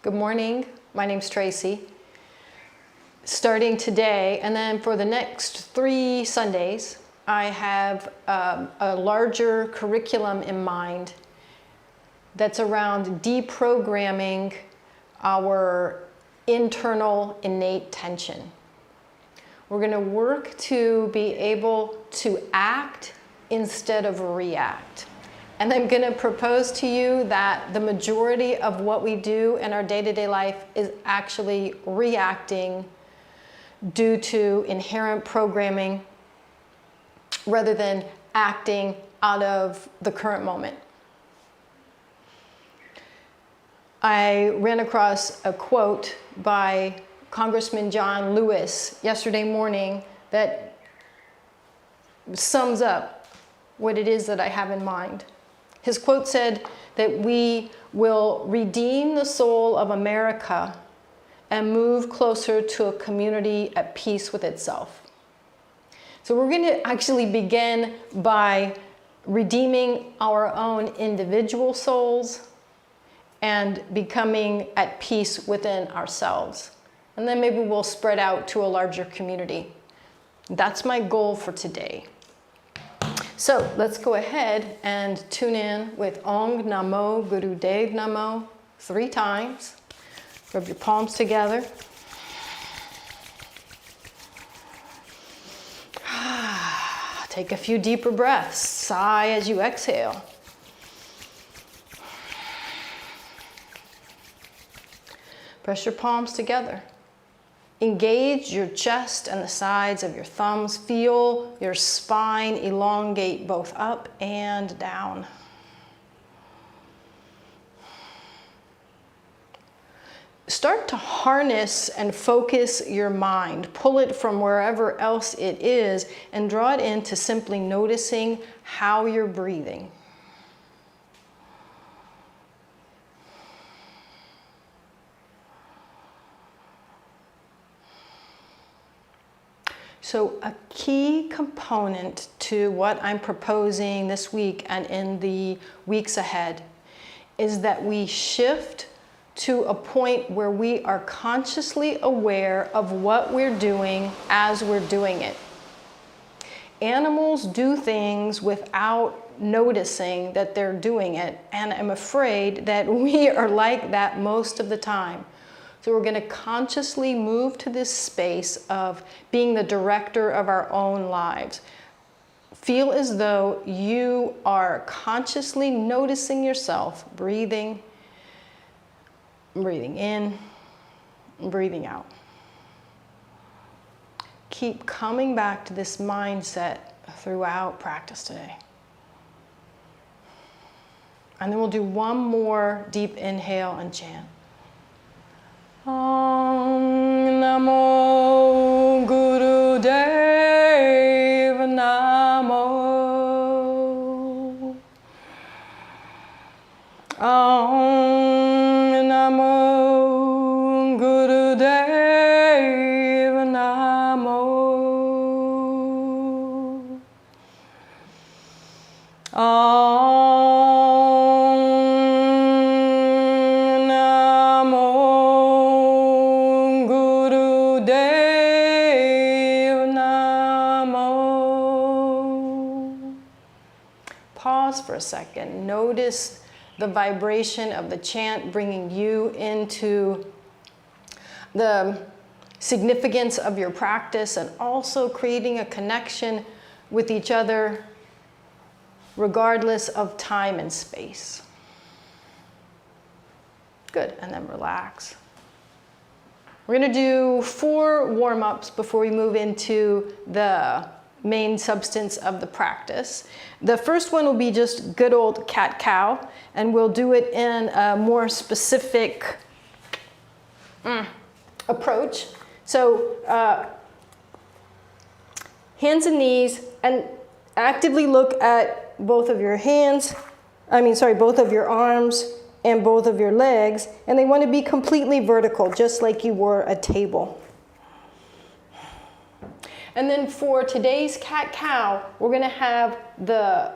Good morning. My name's Tracy. Starting today, and then for the next 3 Sundays, I have a larger curriculum in mind that's around deprogramming our internal innate tension. We're going to work to be able to act instead of react. And I'm going to propose to you that the majority of what we do in our day-to-day life is actually reacting due to inherent programming rather than acting out of the current moment. I ran across a quote by Congressman John Lewis yesterday morning that sums up what it is that I have in mind. His quote said that we will redeem the soul of America and move closer to a community at peace with itself. So we're going to actually begin by redeeming our own individual souls and becoming at peace within ourselves. And then maybe we'll spread out to a larger community. That's my goal for today. So let's go ahead and tune in with Ong Namo Guru Dev Namo 3 times. Rub your palms together. Take a few deeper breaths. Sigh as you exhale. Press your palms together. Engage your chest and the sides of your thumbs. Feel your spine elongate both up and down. Start to harness and focus your mind. Pull it from wherever else it is and draw it into simply noticing how you're breathing. So a key component to what I'm proposing this week and in the weeks ahead is that we shift to a point where we are consciously aware of what we're doing as we're doing it. Animals do things without noticing that they're doing it, and I'm afraid that we are like that most of the time. So we're going to consciously move to this space of being the director of our own lives. Feel as though you are consciously noticing yourself, breathing in, breathing out. Keep coming back to this mindset throughout practice today. And then we'll do one more deep inhale and chant. Om Namo Guru Dev Namo. Om Namo Guru Dev Namo. Pause for a second. Notice the vibration of the chant bringing you into the significance of your practice and also creating a connection with each other regardless of time and space. Good, and then relax. We're going to do 4 warm-ups before we move into the main substance of the practice. The first one will be just good old cat-cow, and we'll do it in a more specific approach. So hands and knees, and actively look at both of your hands, both of your arms and both of your legs, and they want to be completely vertical, just like you were a table. And then for today's cat-cow, we're going to have the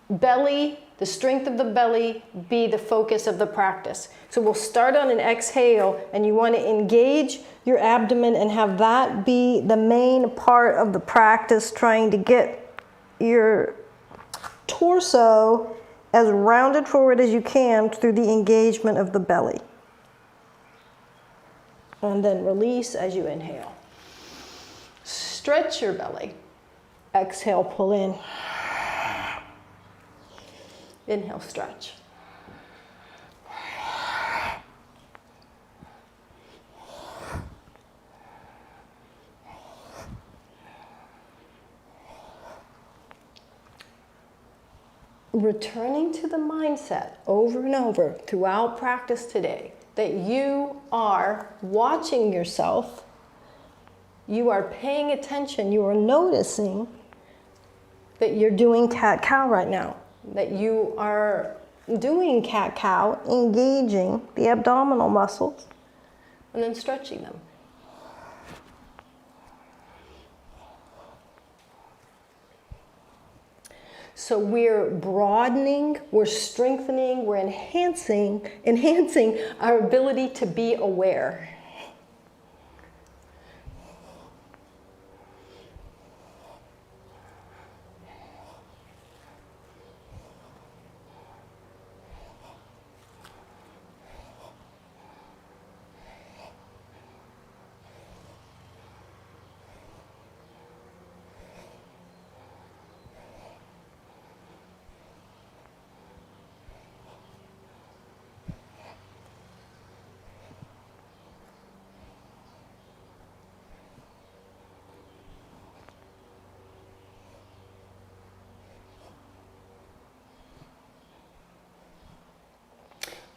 belly the strength of the belly be the focus of the practice. So we'll start on an exhale, and you want to engage your abdomen and have that be the main part of the practice, trying to get your torso as rounded forward as you can through the engagement of the belly. And then release as you inhale. Stretch your belly. Exhale, pull in. Inhale, stretch. Returning to the mindset over and over throughout practice today that you are watching yourself, you are paying attention, you are noticing that you're doing cat-cow right now, that you are doing cat-cow, engaging the abdominal muscles, and then stretching them. So we're broadening, we're strengthening, we're enhancing our ability to be aware.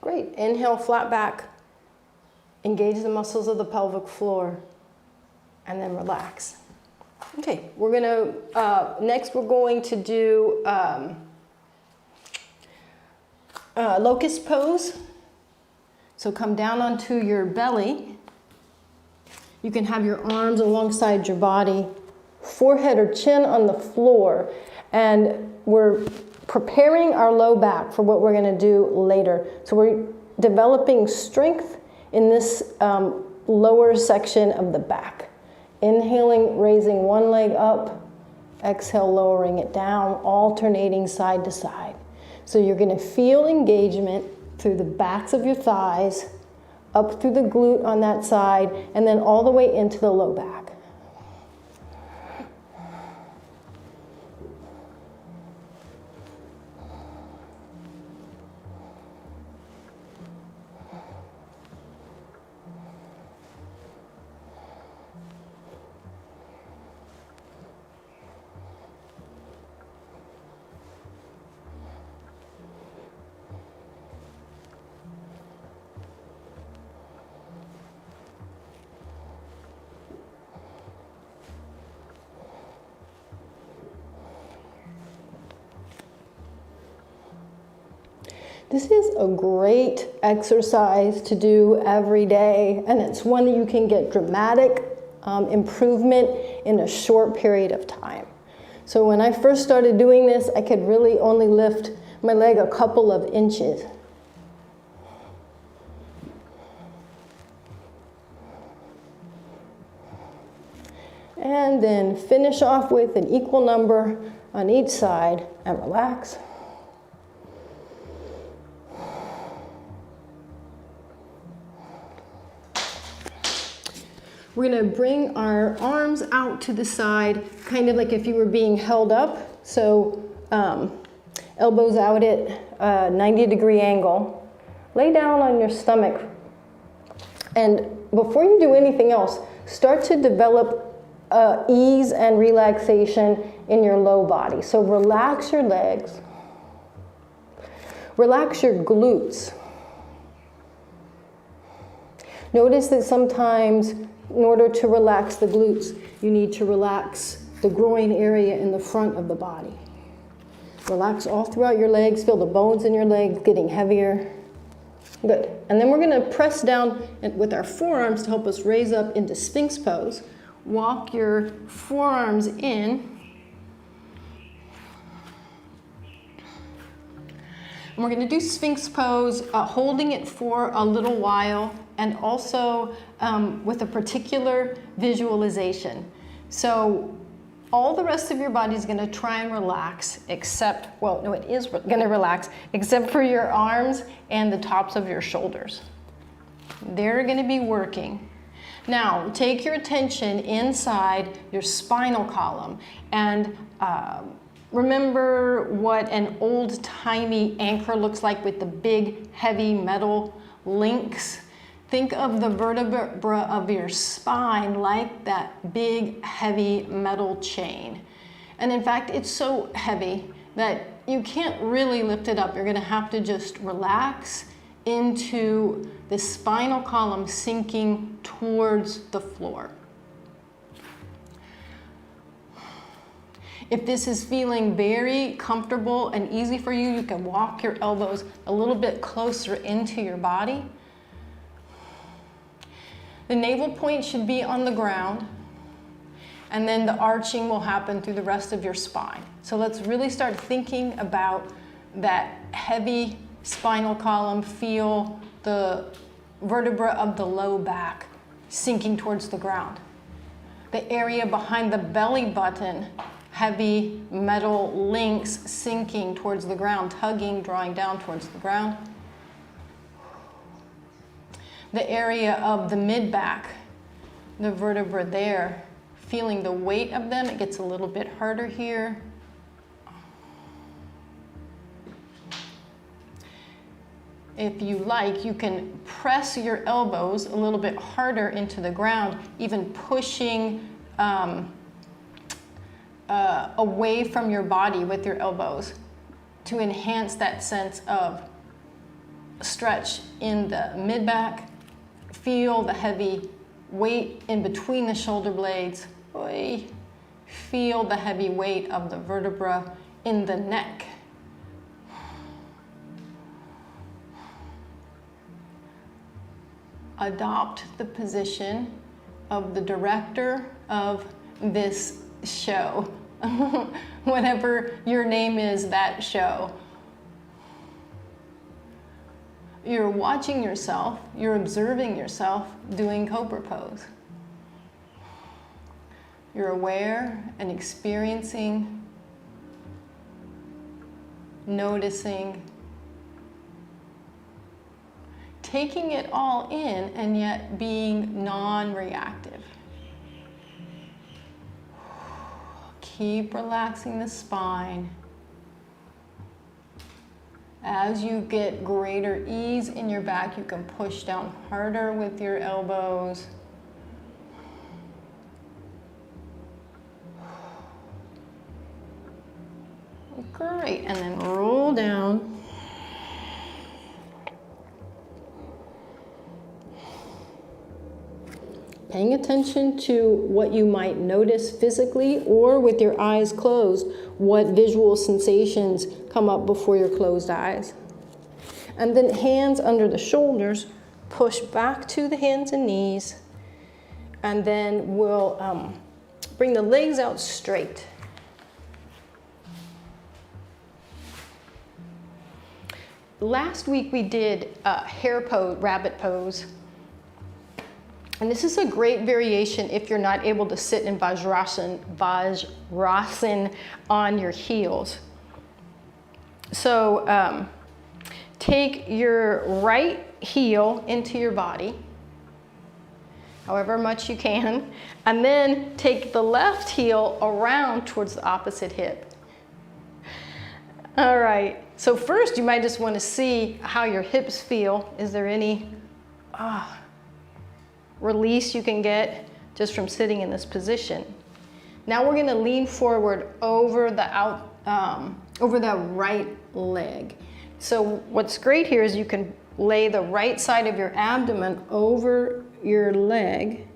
Great. Inhale, flat back. Engage the muscles of the pelvic floor. And then relax. Okay, we're going to, next we're going to do locust pose. So come down onto your belly. You can have your arms alongside your body, forehead or chin on the floor. And we're preparing our low back for what we're going to do later. So we're developing strength in this lower section of the back. Inhaling, raising one leg up. Exhale, lowering it down, alternating side to side. So you're going to feel engagement through the backs of your thighs, up through the glute on that side, and then all the way into the low back. This is a great exercise to do every day, and it's one that you can get dramatic improvement in a short period of time. So when I first started doing this, I could really only lift my leg a couple of inches. And then finish off with an equal number on each side and relax. We're going to bring our arms out to the side, kind of like if you were being held up. So elbows out at a 90-degree angle. Lay down on your stomach. And before you do anything else, start to develop ease and relaxation in your low body. So relax your legs. Relax your glutes. Notice that sometimes, in order to relax the glutes, you need to relax the groin area in the front of the body. Relax all throughout your legs. Feel the bones in your legs getting heavier. Good. And then we're going to press down with our forearms to help us raise up into Sphinx pose. Walk your forearms in. And we're going to do Sphinx pose, holding it for a little while, and also with a particular visualization. So all the rest of your body is going to try and relax, except, well, no, it is going to relax, except for your arms and the tops of your shoulders. They're going to be working. Now, take your attention inside your spinal column and remember what an old-timey anchor looks like with the big, heavy metal links. Think of the vertebra of your spine like that big, heavy metal chain. And in fact, it's so heavy that you can't really lift it up. You're going to have to just relax into the spinal column sinking towards the floor. If this is feeling very comfortable and easy for you, you can walk your elbows a little bit closer into your body. The navel point should be on the ground, and then the arching will happen through the rest of your spine. So let's really start thinking about that heavy spinal column. Feel the vertebra of the low back sinking towards the ground. The area behind the belly button, heavy metal links sinking towards the ground, tugging, drawing down towards the ground. The area of the mid-back, the vertebra there, feeling the weight of them. It gets a little bit harder here. If you like, you can press your elbows a little bit harder into the ground, even pushing away from your body with your elbows to enhance that sense of stretch in the mid-back. Feel the heavy weight in between the shoulder blades. Feel the heavy weight of the vertebra in the neck. Adopt the position of the director of this show. Whatever your name is, that show. You're watching yourself, you're observing yourself doing Cobra pose. You're aware and experiencing, noticing, taking it all in and yet being non-reactive. Keep relaxing the spine. As you get greater ease in your back, you can push down harder with your elbows. Great, and then roll down. Paying attention to what you might notice physically or with your eyes closed, what visual sensations come up before your closed eyes. And then hands under the shoulders, push back to the hands and knees, and then we'll bring the legs out straight. Last week we did hare pose, rabbit pose. And this is a great variation if you're not able to sit in Vajrasana on your heels. So take your right heel into your body, however much you can, and then take the left heel around towards the opposite hip. All right, so first you might just want to see how your hips feel. Is there any release you can get just from sitting in this position? Now we're going to lean forward over the right leg. So what's great here is you can lay the right side of your abdomen over your leg.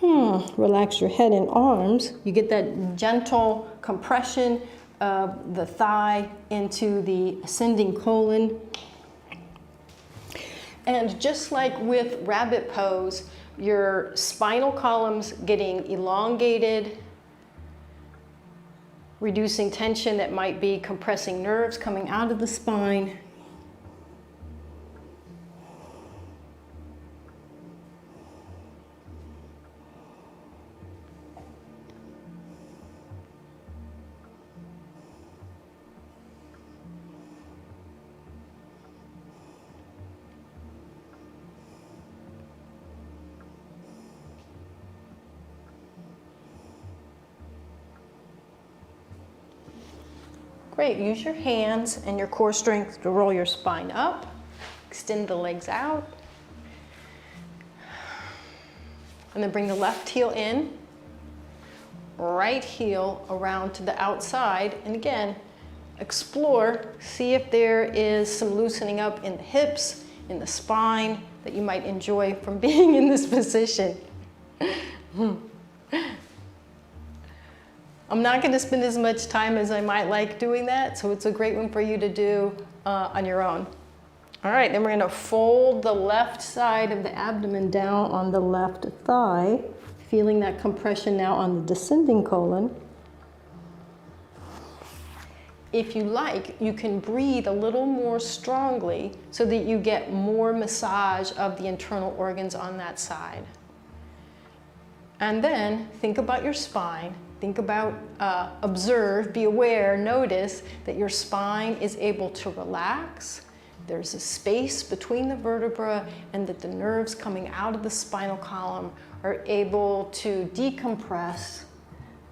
Relax your head and arms. You get that gentle compression of the thigh into the ascending colon. And just like with rabbit pose, your spinal column's getting elongated. reducing tension that might be compressing nerves coming out of the spine. Great, use your hands and your core strength to roll your spine up, extend the legs out, and then bring the left heel in, right heel around to the outside, and again, explore, see if there is some loosening up in the hips, in the spine, that you might enjoy from being in this position. I'm not going to spend as much time as I might like doing that, so it's a great one for you to do on your own. All right, then we're going to fold the left side of the abdomen down on the left thigh, feeling that compression now on the descending colon. If you like, you can breathe a little more strongly so that you get more massage of the internal organs on that side. And then think about your spine. Think about, observe, be aware, notice that your spine is able to relax. There's a space between the vertebra, and that the nerves coming out of the spinal column are able to decompress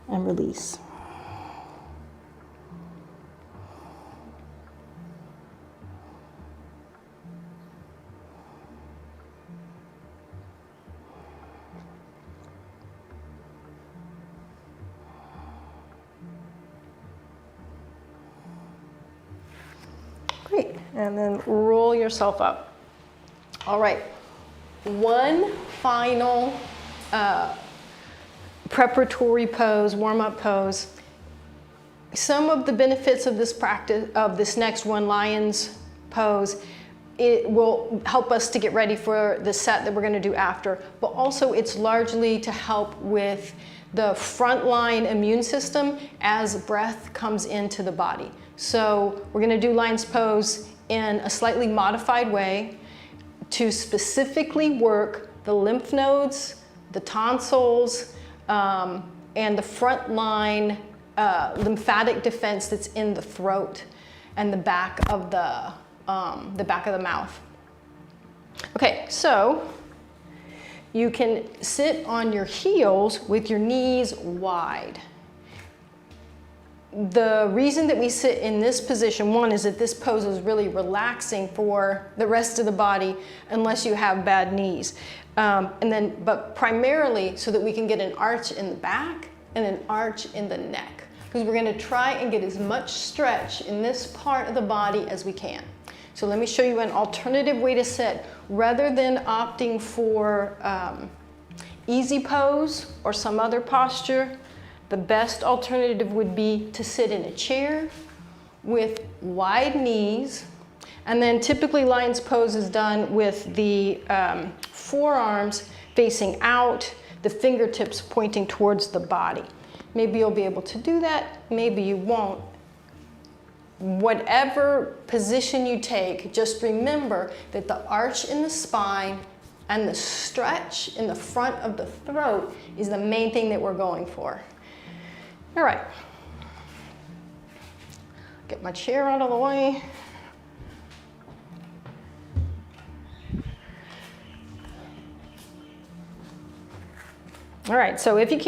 and release. Great, and then roll yourself up. All right, one final preparatory pose, warm-up pose. Some of the benefits of this practice, of this next one, lion's pose, it will help us to get ready for the set that we're going to do after, but also it's largely to help with the frontline immune system as breath comes into the body. So we're going to do lion's pose in a slightly modified way to specifically work the lymph nodes, the tonsils, and the frontline lymphatic defense that's in the throat and the back of the mouth. Okay, so you can sit on your heels with your knees wide. The reason that we sit in this position, one, is that this pose is really relaxing for the rest of the body unless you have bad knees. But primarily so that we can get an arch in the back and an arch in the neck, because we're going to try and get as much stretch in this part of the body as we can. So let me show you an alternative way to sit. Rather than opting for easy pose or some other posture, the best alternative would be to sit in a chair with wide knees, and then typically lion's pose is done with the forearms facing out, the fingertips pointing towards the body. Maybe you'll be able to do that, maybe you won't. Whatever position you take, just remember that the arch in the spine and the stretch in the front of the throat is the main thing that we're going for. All right, get my chair out of the way. All right, so if you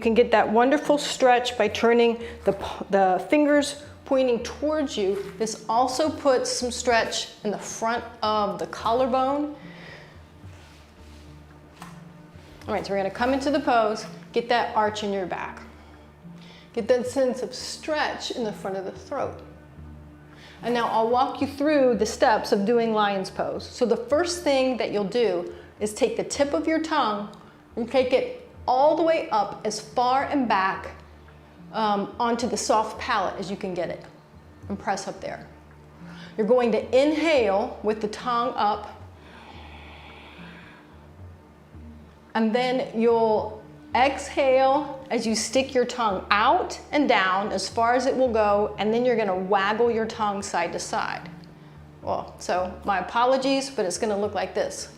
can get that wonderful stretch by turning the fingers pointing towards you. This also puts some stretch in the front of the collarbone. All right, so we're gonna come into the pose, get that arch in your back. Get that sense of stretch in the front of the throat. And now I'll walk you through the steps of doing lion's pose. So the first thing that you'll do is take the tip of your tongue and take it all the way up as far and back onto the soft palate as you can get it, and press up there. You're going to inhale with the tongue up, and then you'll Exhale as you stick your tongue out and down as far as it will go, and then you're going to waggle your tongue side to side. Well, so my apologies, but it's going to look like this.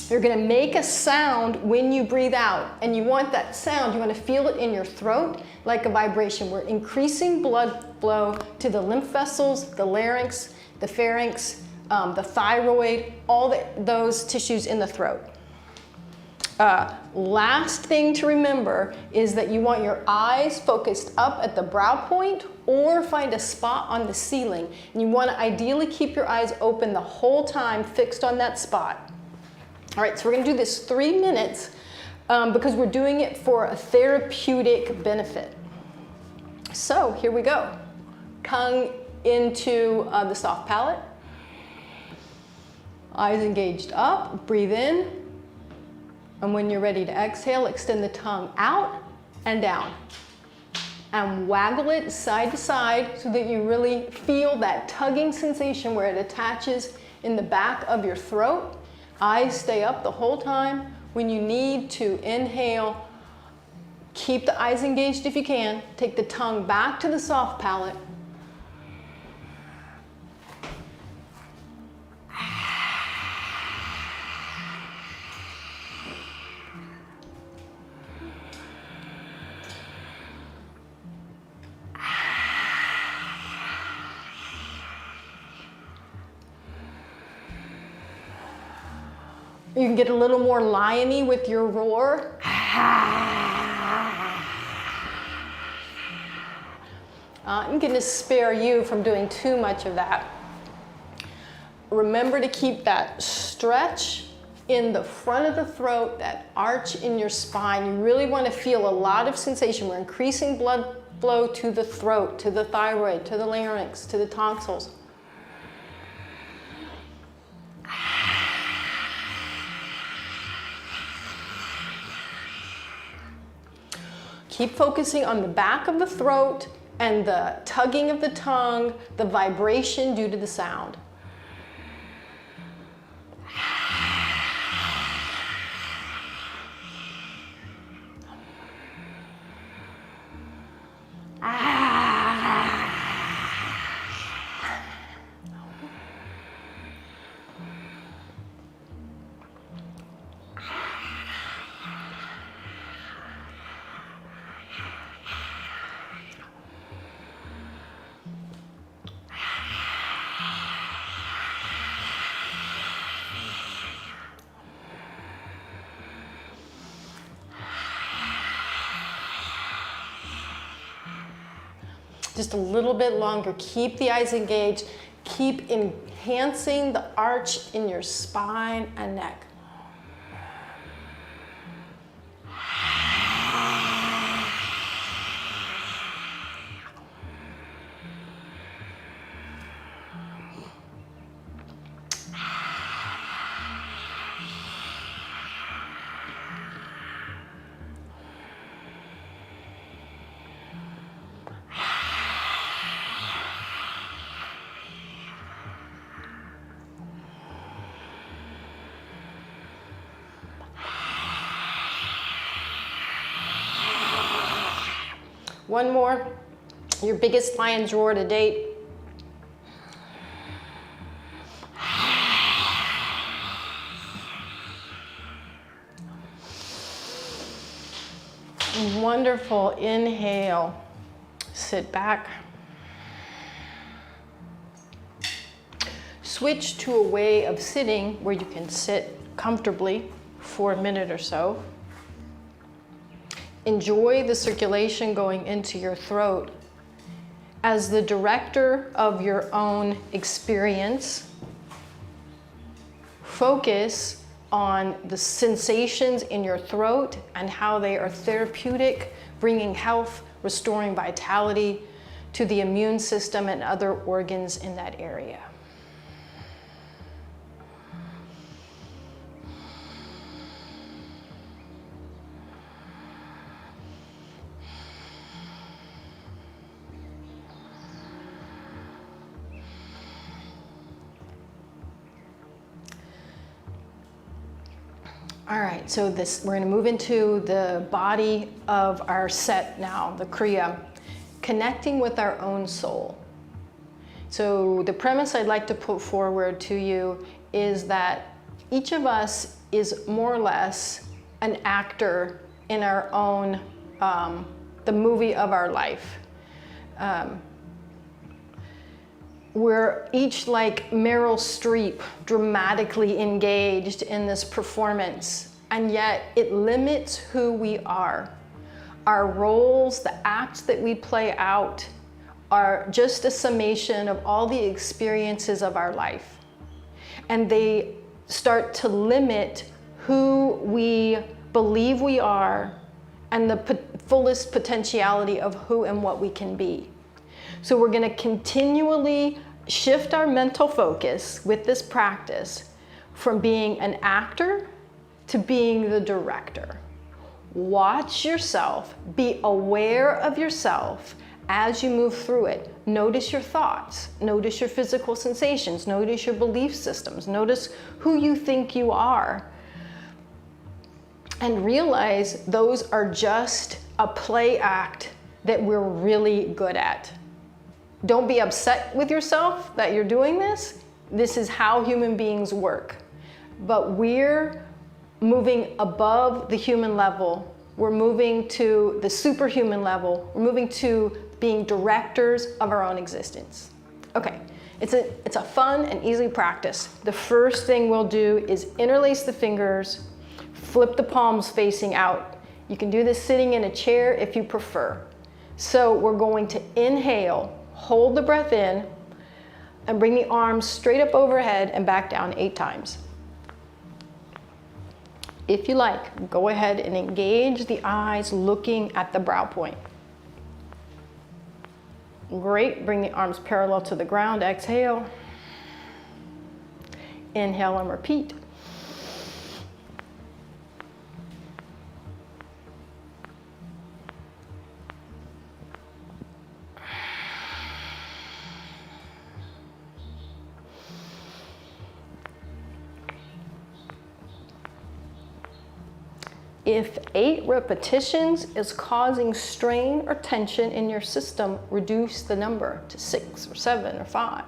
You're going to make a sound when you breathe out, and you want that sound, you want to feel it in your throat like a vibration. We're increasing blood flow to the lymph vessels, the larynx, the pharynx, the thyroid, all those tissues in the throat. Last thing to remember is that you want your eyes focused up at the brow point or find a spot on the ceiling. And you want to ideally keep your eyes open the whole time, fixed on that spot. All right, so we're going to do this 3 minutes because we're doing it for a therapeutic benefit. So here we go. Tongue into the soft palate. Eyes engaged up, breathe in. And when you're ready to exhale, extend the tongue out and down. And waggle it side to side so that you really feel that tugging sensation where it attaches in the back of your throat. Eyes stay up the whole time. When you need to inhale, keep the eyes engaged if you can. Take the tongue back to the soft palate. You can get a little more liony with your roar. I'm going to spare you from doing too much of that. Remember to keep that stretch in the front of the throat, that arch in your spine. You really want to feel a lot of sensation. We're increasing blood flow to the throat, to the thyroid, to the larynx, to the tonsils. Keep focusing on the back of the throat and the tugging of the tongue, the vibration due to the sound. Just a little bit longer. Keep the eyes engaged. Keep enhancing the arch in your spine and neck. One more, your biggest lion's roar to date. Wonderful, inhale, sit back. Switch to a way of sitting where you can sit comfortably for a minute or so. Enjoy the circulation going into your throat. As the director of your own experience, focus on the sensations in your throat and how they are therapeutic, bringing health, restoring vitality to the immune system and other organs in that area. All right, so we're gonna move into the body of our set now, the Kriya, connecting with our own soul. So the premise I'd like to put forward to you is that each of us is more or less an actor in our own, the movie of our life. We're each like Meryl Streep, dramatically engaged in this performance, and yet it limits who we are. Our roles, the acts that we play out, are just a summation of all the experiences of our life. And they start to limit who we believe we are and the fullest potentiality of who and what we can be. So we're going to continually shift our mental focus with this practice from being an actor to being the director. Watch yourself, be aware of yourself as you move through it. Notice your thoughts, notice your physical sensations, notice your belief systems, notice who you think you are. And realize those are just a play act that we're really good at. Don't be upset with yourself that you're doing this. This is how human beings work. But we're moving above the human level. We're moving to the superhuman level. We're moving to being directors of our own existence. Okay, it's a fun and easy practice. The first thing we'll do is interlace the fingers, flip the palms facing out. You can do this sitting in a chair if you prefer. So we're going to inhale, hold the breath in, and bring the arms straight up overhead and back down 8 times. If you like, go ahead and engage the eyes looking at the brow point. Great, bring the arms parallel to the ground, exhale. Inhale and repeat. If 8 repetitions is causing strain or tension in your system, reduce the number to 6 or 7 or 5.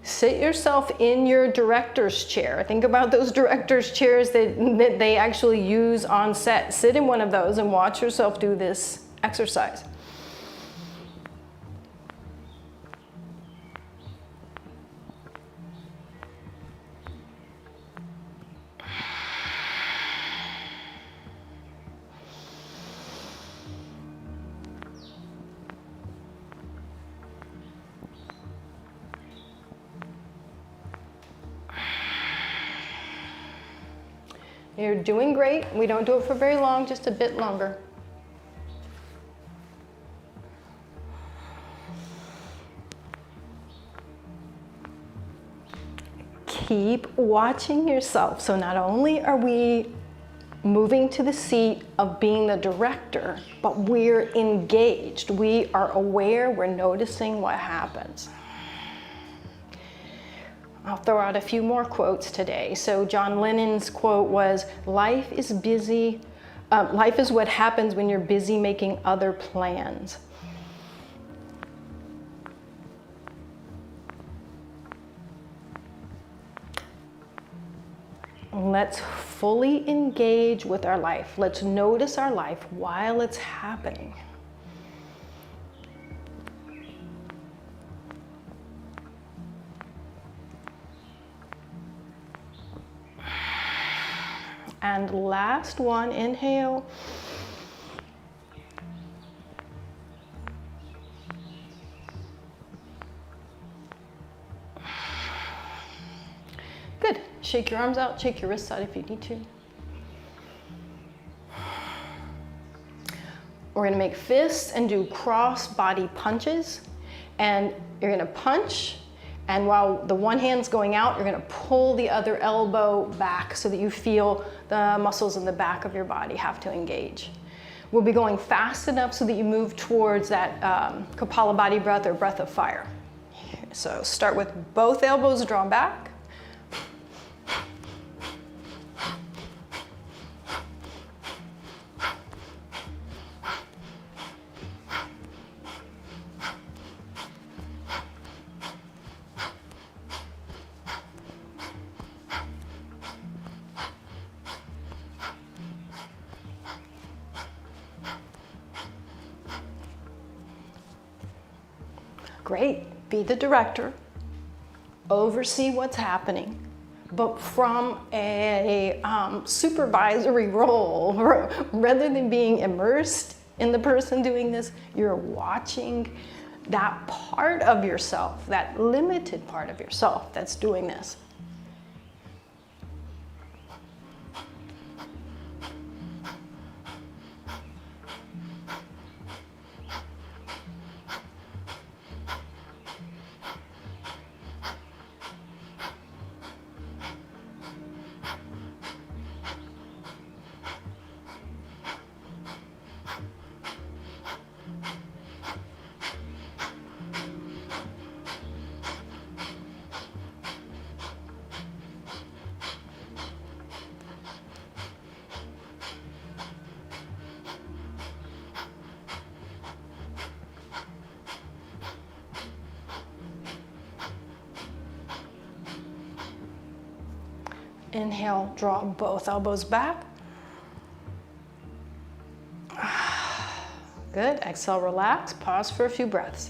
Sit yourself in your director's chair. Think about those director's chairs that they actually use on set. Sit in one of those and watch yourself do this exercise. You're doing great. We don't do it for very long, just a bit longer. Keep watching yourself. So not only are we moving to the seat of being the director, but we're engaged. We are aware, we're noticing what happens. I'll throw out a few more quotes today. So John Lennon's quote was, life is what happens when you're busy making other plans. Let's fully engage with our life. Let's notice our life while it's happening. And last one, inhale. Good. Shake your arms out, shake your wrists out if you need to. We're We're gonna make fists and do cross body punches. And you're gonna punch, and while the one hand's going out, you're gonna pull the other elbow back so that you feel the muscles in the back of your body have to engage. We'll be going fast enough so that you move towards that Kapalabhati breath or breath of fire. So start with both elbows drawn back. Great, be the director, oversee what's happening, but from a supervisory role, rather than being immersed in the person doing this, you're watching that part of yourself, that limited part of yourself that's doing this. Inhale, draw both elbows back. Good, exhale, relax, pause for a few breaths.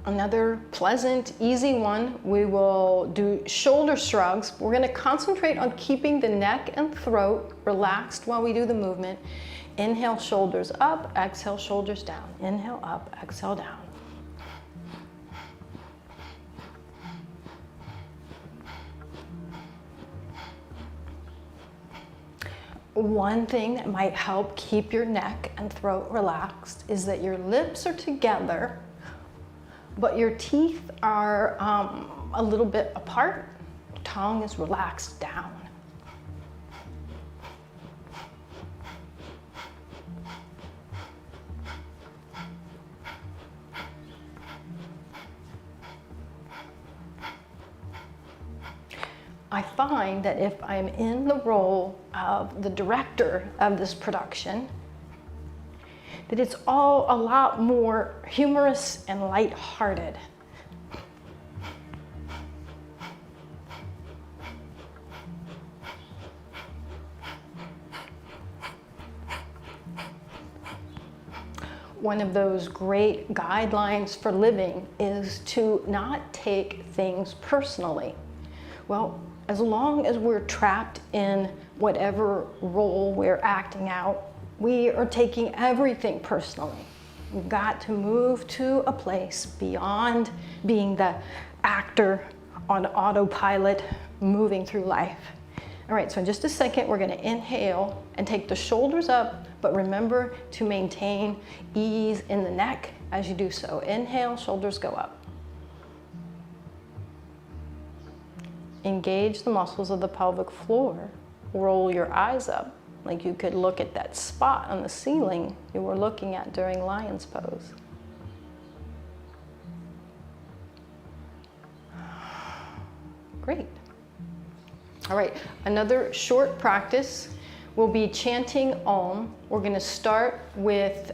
Another pleasant, easy one, we will do shoulder shrugs. We're gonna concentrate on keeping the neck and throat relaxed while we do the movement. Inhale, shoulders up, exhale, shoulders down. Inhale, up, exhale, down. One thing that might help keep your neck and throat relaxed is that your lips are together, but your teeth are a little bit apart. Tongue is relaxed down. I find that if I'm in the role of the director of this production, that it's all a lot more humorous and lighthearted. One of those great guidelines for living is to not take things personally. Well, as long as we're trapped in whatever role we're acting out, we are taking everything personally. We've got to move to a place beyond being the actor on autopilot moving through life. All right, so in just a second, we're gonna inhale and take the shoulders up, but remember to maintain ease in the neck as you do so. Inhale, shoulders go up. Engage the muscles of the pelvic floor. Roll your eyes up, like you could look at that spot on the ceiling you were looking at during lion's pose. Great. All right, another short practice will be chanting Om. We're going to start with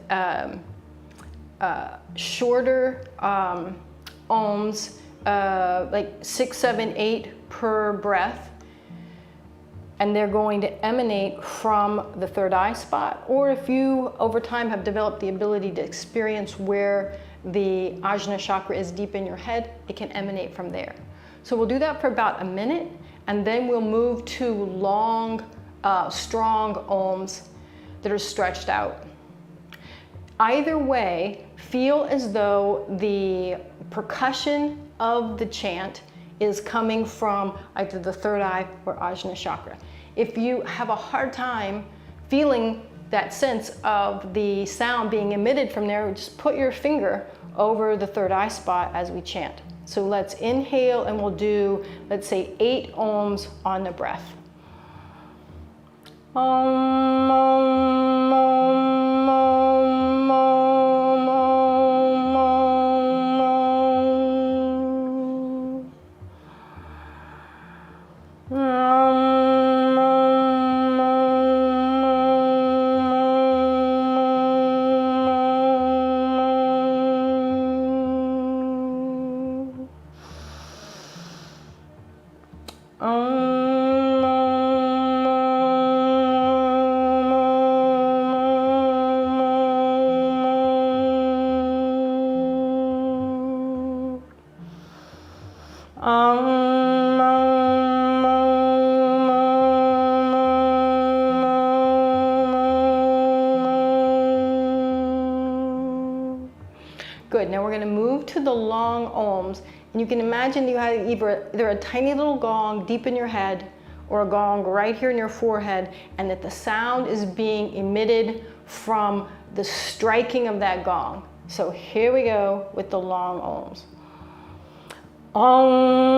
shorter Oms, like 6, 7, 8 per breath. And they're going to emanate from the third eye spot, or if you over time have developed the ability to experience where the Ajna chakra is deep in your head, it can emanate from there. So we'll do that for about a minute, and then we'll move to long, strong Oms that are stretched out. Either way, feel as though the percussion of the chant is coming from either the third eye or Ajna chakra. If you have a hard time feeling that sense of the sound being emitted from there, just put your finger over the third eye spot as we chant. So let's inhale, and we'll do, let's say, 8 ohms on the breath. Om, om, om, om, om, om, om. Good. Now we're going to move to the long ohms, and you can imagine you have either a tiny little gong deep in your head or a gong right here in your forehead, and that the sound is being emitted from the striking of that gong. So here we go with the long ohms. Om.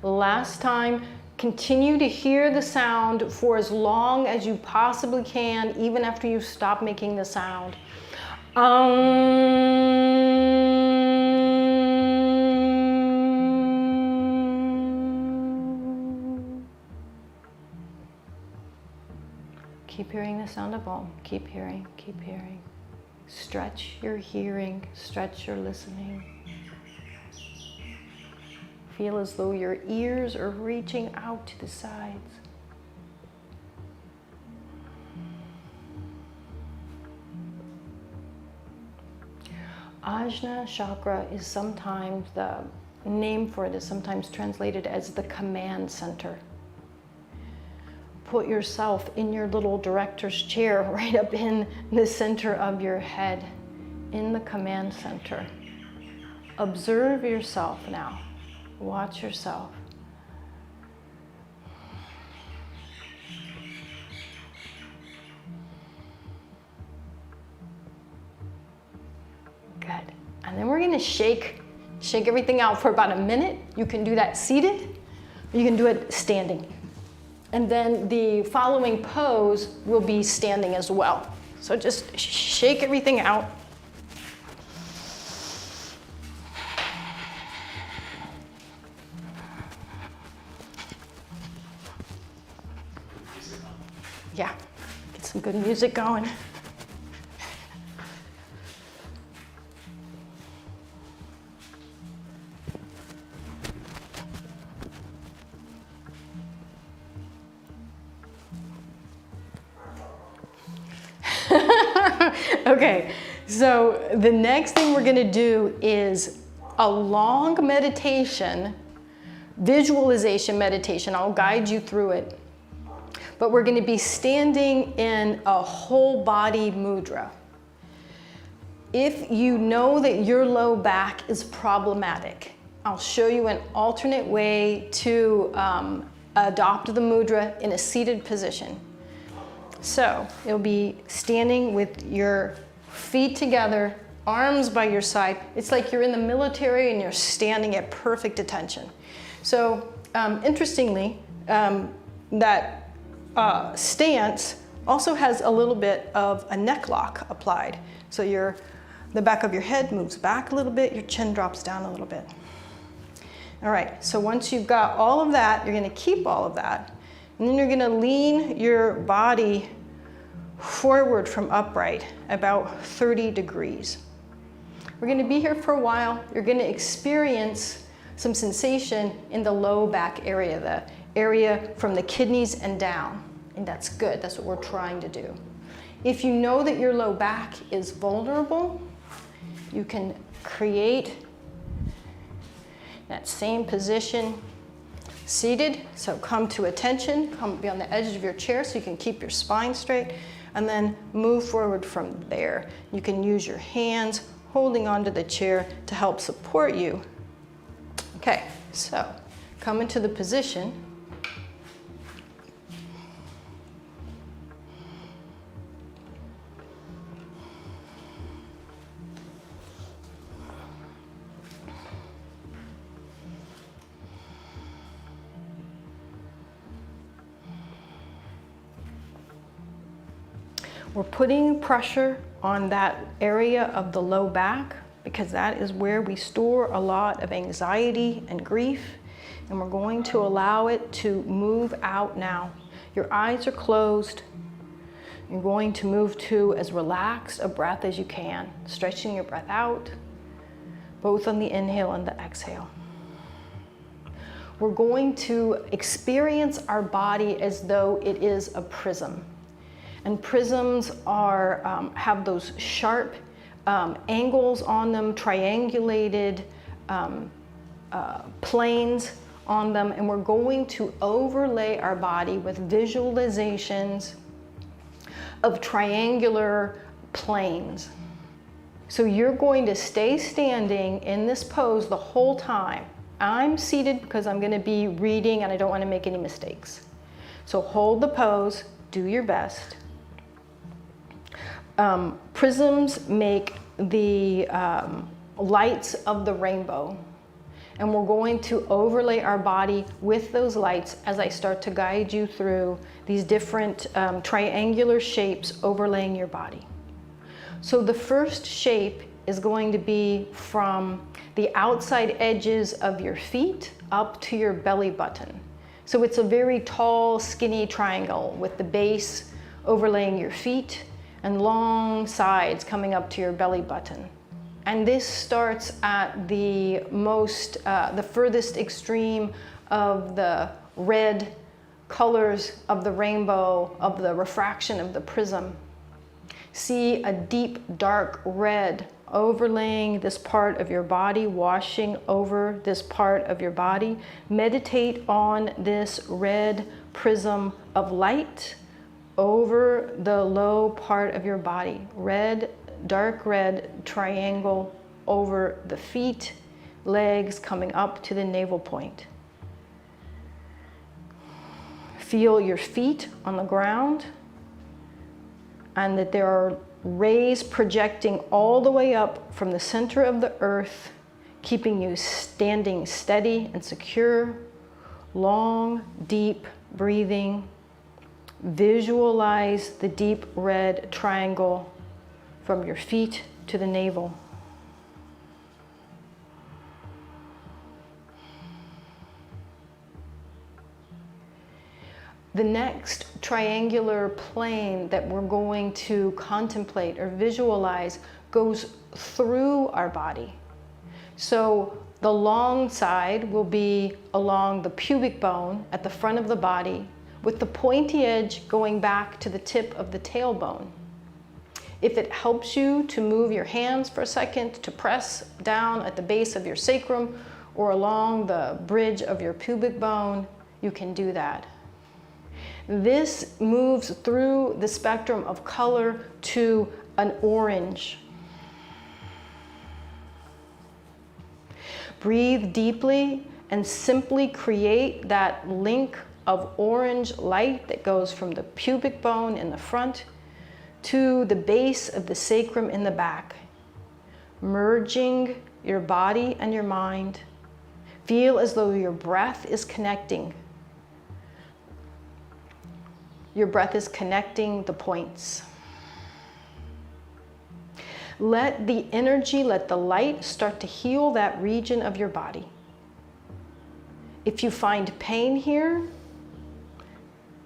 Last time, continue to hear the sound for as long as you possibly can, even after you stop making the sound. Keep hearing the sound of Om. Keep hearing, keep hearing. Stretch your hearing, stretch your listening. Feel as though your ears are reaching out to the sides. Ajna chakra is sometimes, the name for it is sometimes translated as the command center. Put yourself in your little director's chair right up in the center of your head, in the command center. Observe yourself now. Watch yourself. Good. And then we're going to shake everything out for about a minute. You can do that seated, or you can do it standing. And then the following pose will be standing as well. So just shake everything out. Yeah, get some good music going. Okay, so the next thing we're gonna do is a long meditation, visualization meditation. I'll guide you through it. But we're gonna be standing in a whole body mudra. If you know that your low back is problematic, I'll show you an alternate way to adopt the mudra in a seated position. So it'll be standing with your feet together, arms by your side. It's like you're in the military and you're standing at perfect attention. So interestingly, that stance also has a little bit of a neck lock applied. So the back of your head moves back a little bit, your chin drops down a little bit. All right, so once you've got all of that, you're gonna keep all of that. And then you're gonna lean your body forward from upright about 30 degrees. We're gonna be here for a while. You're gonna experience some sensation in the low back area, the area from the kidneys and down. And that's good, that's what we're trying to do. If you know that your low back is vulnerable, you can create that same position seated. So come to attention, come be on the edge of your chair so you can keep your spine straight, and then move forward from there. You can use your hands holding onto the chair to help support you. Okay, so come into the position. We're putting pressure on that area of the low back because that is where we store a lot of anxiety and grief, and we're going to allow it to move out now. Your eyes are closed. You're going to move to as relaxed a breath as you can, stretching your breath out, both on the inhale and the exhale. We're going to experience our body as though it is a prism. And prisms are, have those sharp angles on them, triangulated planes on them, and we're going to overlay our body with visualizations of triangular planes. So you're going to stay standing in this pose the whole time. I'm seated because I'm going to be reading and I don't want to make any mistakes. So hold the pose, do your best. Prisms make the lights of the rainbow, and we're going to overlay our body with those lights as I start to guide you through these different triangular shapes overlaying your body. So the first shape is going to be from the outside edges of your feet up to your belly button. So it's a very tall, skinny triangle with the base overlaying your feet and long sides coming up to your belly button. And this starts at the furthest extreme of the red colors of the rainbow, of the refraction of the prism. See a deep, dark red overlaying this part of your body, washing over this part of your body. Meditate on this red prism of light over the low part of your body. Red, dark red triangle over the feet, legs coming up to the navel point. Feel your feet on the ground and that there are rays projecting all the way up from the center of the earth, keeping you standing steady and secure. Long, deep breathing. Visualize the deep red triangle from your feet to the navel. The next triangular plane that we're going to contemplate or visualize goes through our body. So the long side will be along the pubic bone at the front of the body, with the pointy edge going back to the tip of the tailbone. If it helps you to move your hands for a second to press down at the base of your sacrum or along the bridge of your pubic bone, you can do that. This moves through the spectrum of color to an orange. Breathe deeply and simply create that link of orange light that goes from the pubic bone in the front to the base of the sacrum in the back, merging your body and your mind. Feel as though your breath is connecting. Your breath is connecting the points. Let the energy, let the light start to heal that region of your body. If you find pain here,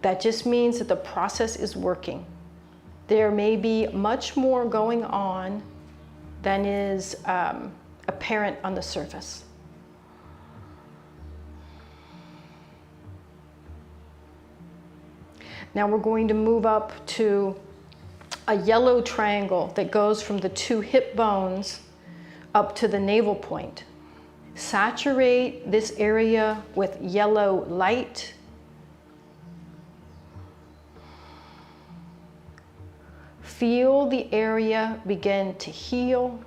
that just means that the process is working. There may be much more going on than is apparent on the surface. Now we're going to move up to a yellow triangle that goes from the two hip bones up to the navel point. Saturate this area with yellow light. Feel the area begin to heal.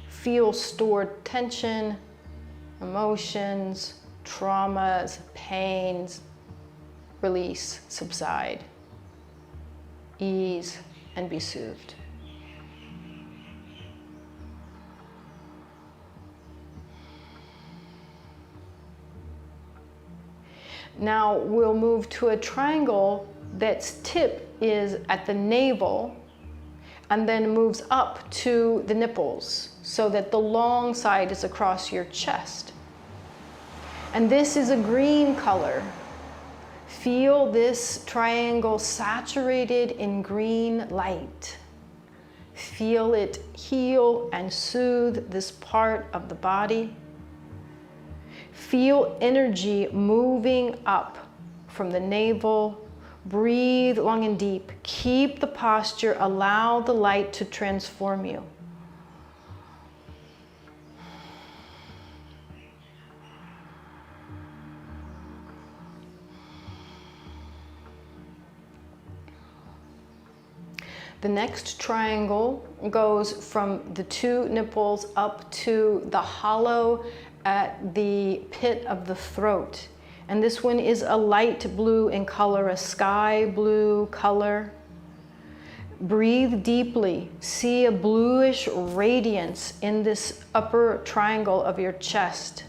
Feel stored tension, emotions, traumas, pains, release, subside, ease, and be soothed. Now we'll move to a triangle that's tip is at the navel and then moves up to the nipples so that the long side is across your chest. And this is a green color. Feel this triangle saturated in green light. Feel it heal and soothe this part of the body. Feel energy moving up from the navel. Breathe long and deep. Keep the posture. Allow the light to transform you. The next triangle goes from the two nipples up to the hollow at the pit of the throat. And this one is a light blue in color, a sky blue color. Breathe deeply. See a bluish radiance in this upper triangle of your chest.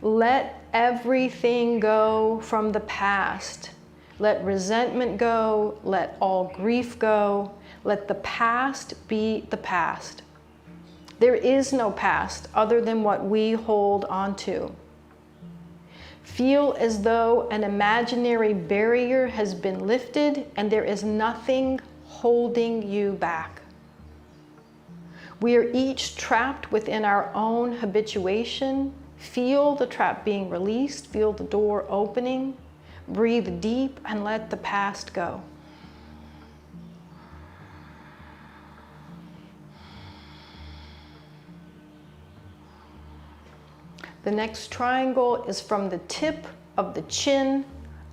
Let everything go from the past. Let resentment go. Let all grief go. Let the past be the past. There is no past other than what we hold on to. Feel as though an imaginary barrier has been lifted and there is nothing holding you back. We are each trapped within our own habituation. Feel the trap being released. Feel the door opening. Breathe deep and let the past go. The next triangle is from the tip of the chin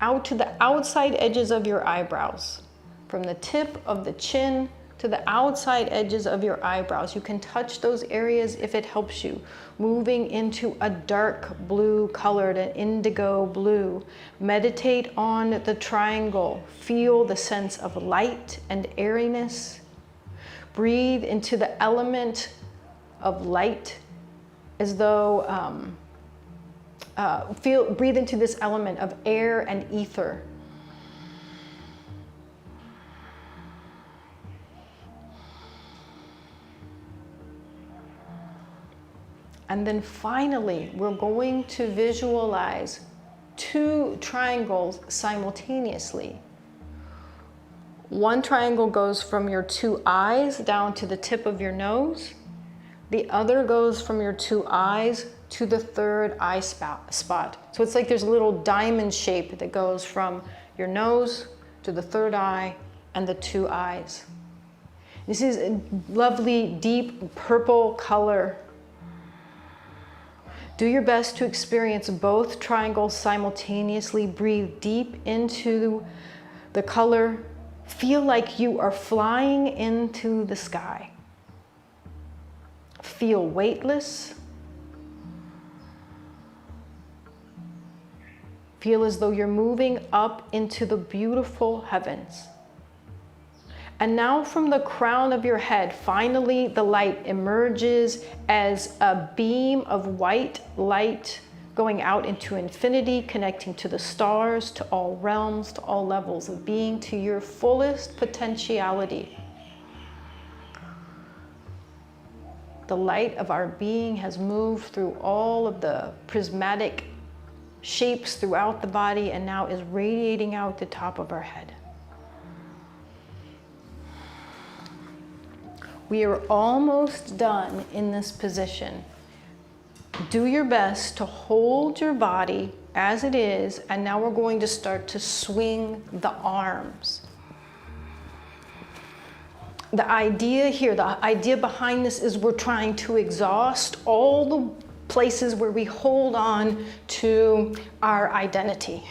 out to the outside edges of your eyebrows. From the tip of the chin to the outside edges of your eyebrows. You can touch those areas if it helps you. Moving into a dark blue colored, an indigo blue. Meditate on the triangle. Feel the sense of light and airiness. Breathe into the element of light as though breathe into this element of air and ether. And then finally, we're going to visualize 2 triangles simultaneously. One triangle goes from your 2 eyes down to the tip of your nose. The other goes from your 2 eyes to the 3rd eye spot. So it's like there's a little diamond shape that goes from your nose to the 3rd eye and the 2 eyes. This is a lovely, deep purple color. Do your best to experience both triangles simultaneously. Breathe deep into the color. Feel like you are flying into the sky. Feel weightless. Feel as though you're moving up into the beautiful heavens. And now from the crown of your head, finally the light emerges as a beam of white light going out into infinity, connecting to the stars, to all realms, to all levels of being, to your fullest potentiality. The light of our being has moved through all of the prismatic shapes throughout the body and now is radiating out the top of our head. We are almost done in this position. Do your best to hold your body as it is, and now we're going to start to swing the arms. The idea here, the idea behind this is we're trying to exhaust all the places where we hold on to our identity.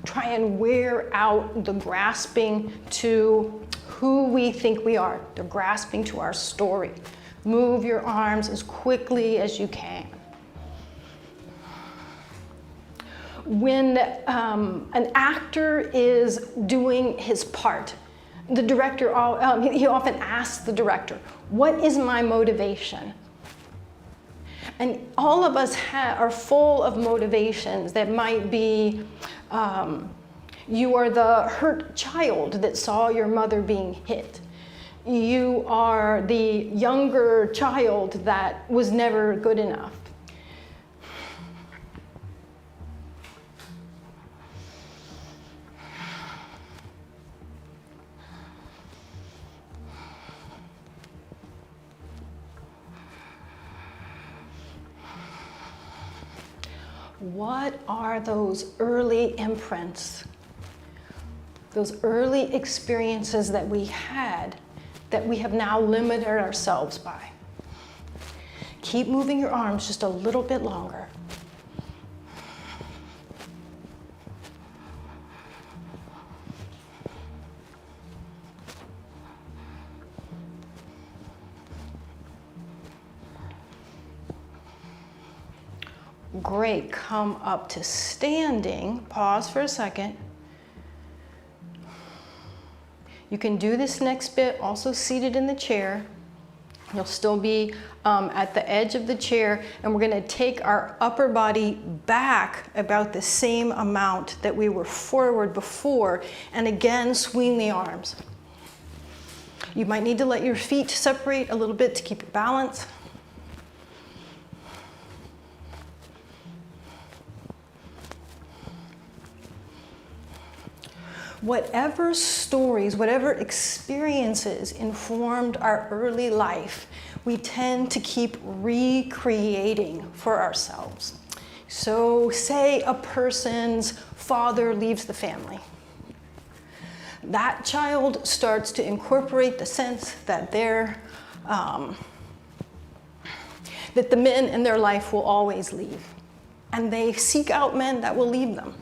Try and wear out the grasping to who we think we are, the grasping to our story. Move your arms as quickly as you can. When an actor is doing his part, the director, he often asks the director, what is my motivation? And all of us are full of motivations that might be, you are the hurt child that saw your mother being hit. You are the younger child that was never good enough. What are those early imprints, those early experiences that we had that we have now limited ourselves by? Keep moving your arms just a little bit longer. Great, come up to standing. Pause for a second. You can do this next bit also seated in the chair. You'll still be at the edge of the chair, and we're going to take our upper body back about the same amount that we were forward before, and again swing the arms. You might need to let your feet separate a little bit to keep your balance. Whatever stories, whatever experiences informed our early life, we tend to keep recreating for ourselves. So say a person's father leaves the family. That child starts to incorporate the sense that that the men in their life will always leave. And they seek out men that will leave them.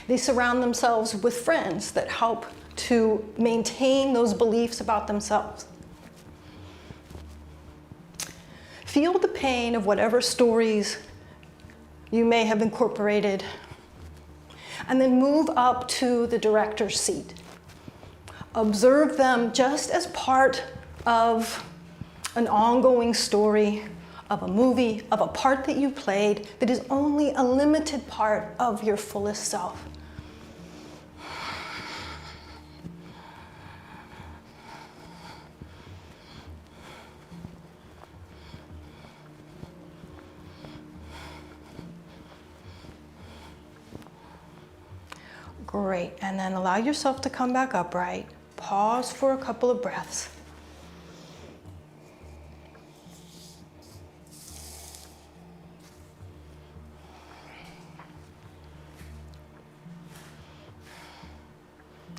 They surround themselves with friends that help to maintain those beliefs about themselves. Feel the pain of whatever stories you may have incorporated, and then move up to the director's seat. Observe them just as part of an ongoing story of a movie, of a part that you played that is only a limited part of your fullest self. Great, and then allow yourself to come back upright. Pause for a couple of breaths.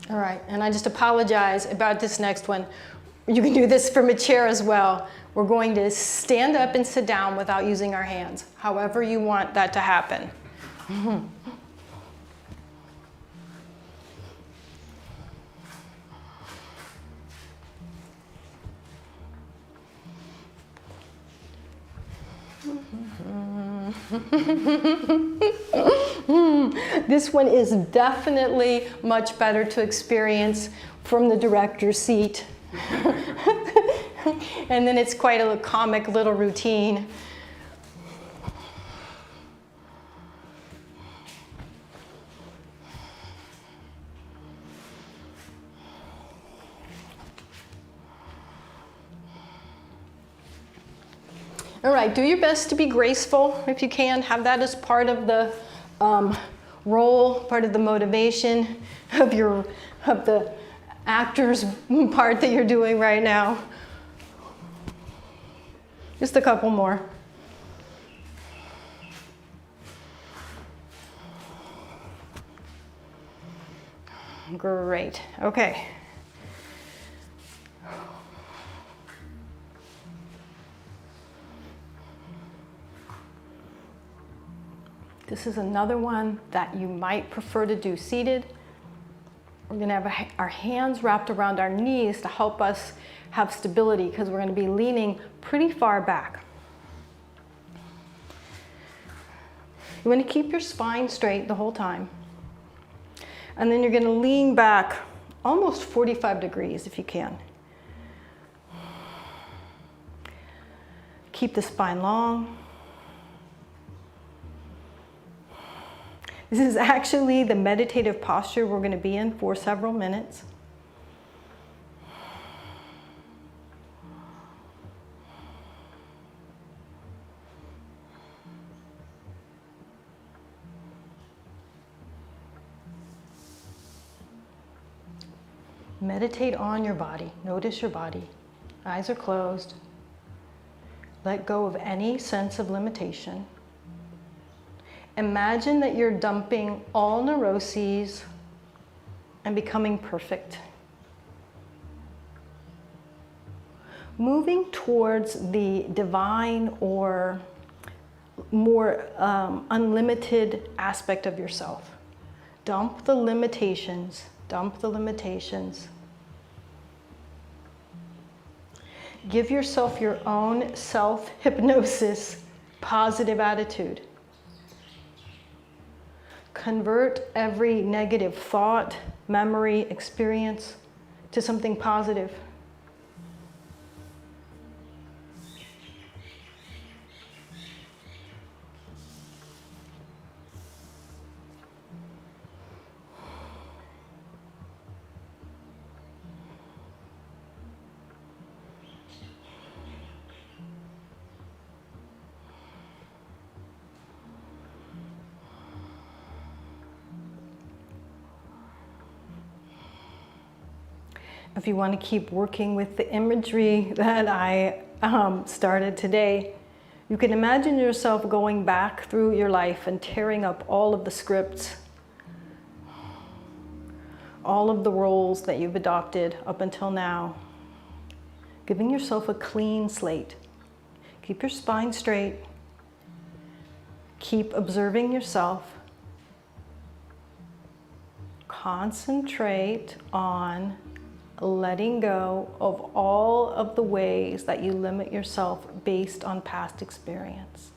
All right, and I just apologize about this next one. You can do this from a chair as well. We're going to stand up and sit down without using our hands, however you want that to happen. This one is definitely much better to experience from the director's seat. And then it's quite a comic little routine. All right, do your best to be graceful if you can. Have that as part of the role, part of the motivation of the actor's part that you're doing right now. Just a couple more. Great, okay. This is another one that you might prefer to do seated. We're going to have our hands wrapped around our knees to help us have stability because we're going to be leaning pretty far back. You want to keep your spine straight the whole time. And then you're going to lean back almost 45 degrees if you can. Keep the spine long. This is actually the meditative posture we're going to be in for several minutes. Meditate on your body. Notice your body. Eyes are closed. Let go of any sense of limitation. Imagine that you're dumping all neuroses and becoming perfect. Moving towards the divine or more unlimited aspect of yourself. Dump the limitations. Dump the limitations. Give yourself your own self-hypnosis, positive attitude. Convert every negative thought, memory, experience to something positive. If you want to keep working with the imagery that I started today, you can imagine yourself going back through your life and tearing up all of the scripts, all of the roles that you've adopted up until now, giving yourself a clean slate. Keep your spine straight. Keep observing yourself. Concentrate on letting go of all of the ways that you limit yourself based on past experience.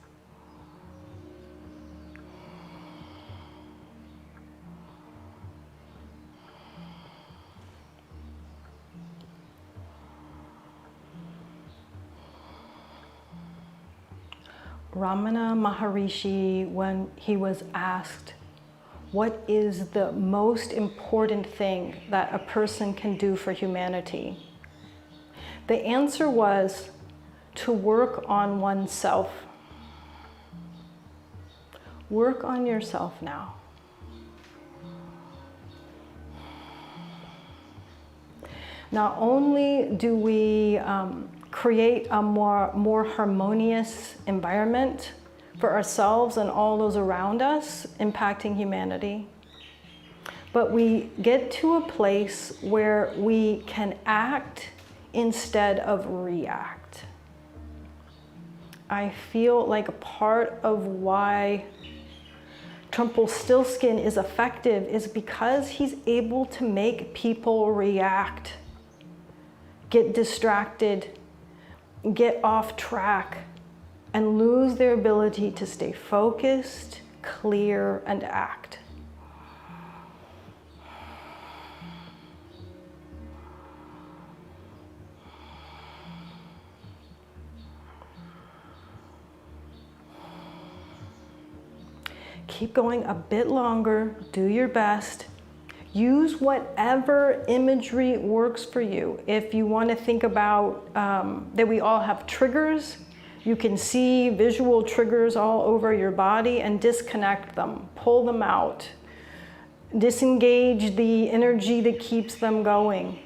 Ramana Maharishi, when he was asked, what is the most important thing that a person can do for humanity? The answer was to work on oneself. Work on yourself now. Not only do we create a more harmonious environment for ourselves and all those around us, impacting humanity, but we get to a place where we can act instead of react. I feel like a part of why Rumpelstiltskin is effective is because he's able to make people react, get distracted, get off track, and lose their ability to stay focused, clear, and act. Keep going a bit longer, do your best. Use whatever imagery works for you. If you want to think about that we all have triggers, you can see visual triggers all over your body and disconnect them, pull them out, disengage the energy that keeps them going,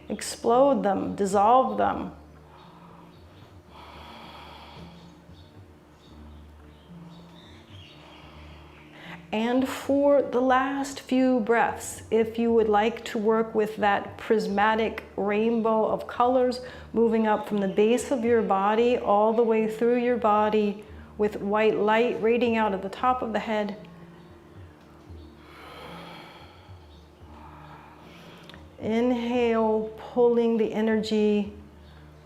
explode them, dissolve them. And for the last few breaths, if you would like to work with that prismatic rainbow of colors, moving up from the base of your body all the way through your body with white light radiating out at the top of the head. Inhale, pulling the energy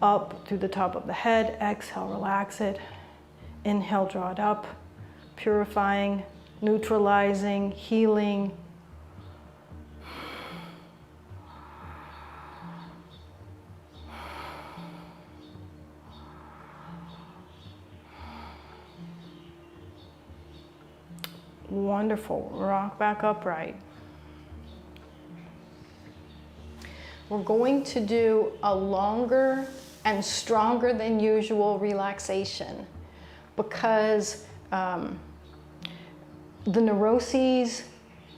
up through the top of the head. Exhale, relax it. Inhale, draw it up, purifying, neutralizing, healing. Wonderful. Rock back upright. We're going to do a longer and stronger than usual relaxation because the neuroses,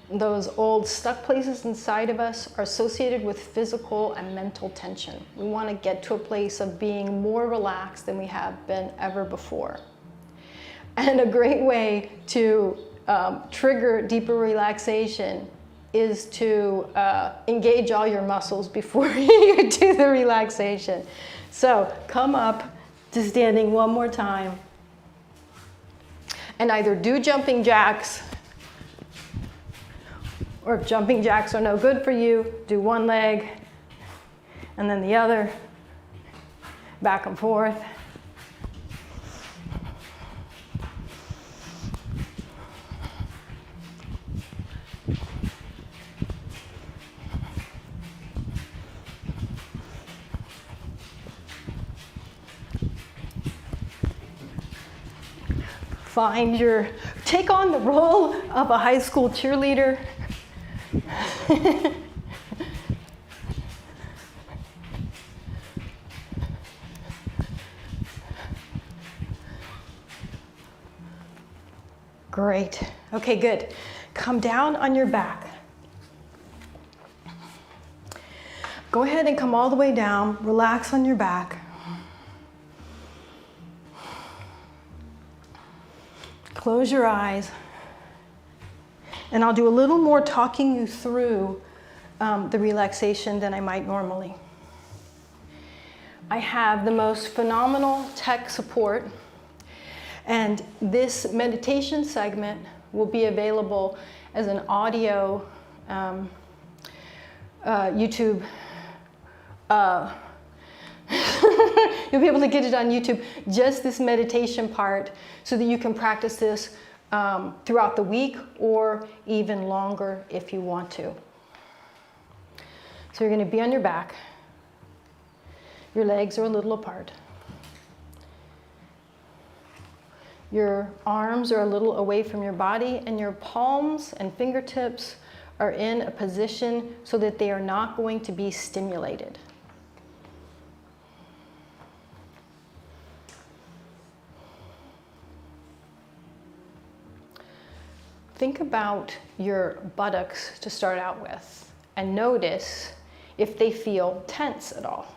those old stuck places inside of us, are associated with physical and mental tension. We want to get to a place of being more relaxed than we have been ever before. And a great way to trigger deeper relaxation is to engage all your muscles before you do the relaxation. So come up to standing one more time. And either do jumping jacks, or if jumping jacks are no good for you, do one leg and then the other, back and forth. Take on the role of a high school cheerleader. Great. Okay, good. Come down on your back. Go ahead and come all the way down. Relax on your back. Close your eyes, and I'll do a little more talking you through the relaxation than I might normally. I have the most phenomenal tech support, and this meditation segment will be available as an audio YouTube. You'll be able to get it on YouTube, just this meditation part, so that you can practice this throughout the week or even longer if you want to. So you're going to be on your back. Your legs are a little apart. Your arms are a little away from your body, and your palms and fingertips are in a position so that they are not going to be stimulated. Think about your buttocks to start out with, and notice if they feel tense at all.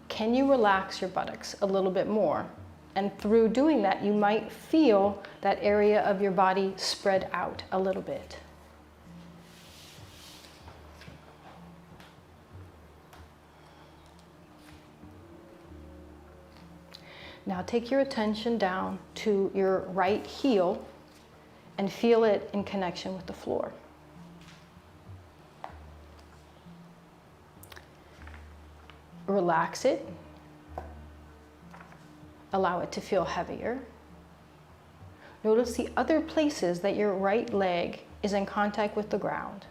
Can you relax your buttocks a little bit more? And through doing that, you might feel that area of your body spread out a little bit. Now take your attention down to your right heel and feel it in connection with the floor. Relax it. Allow it to feel heavier. Notice the other places that your right leg is in contact with the ground.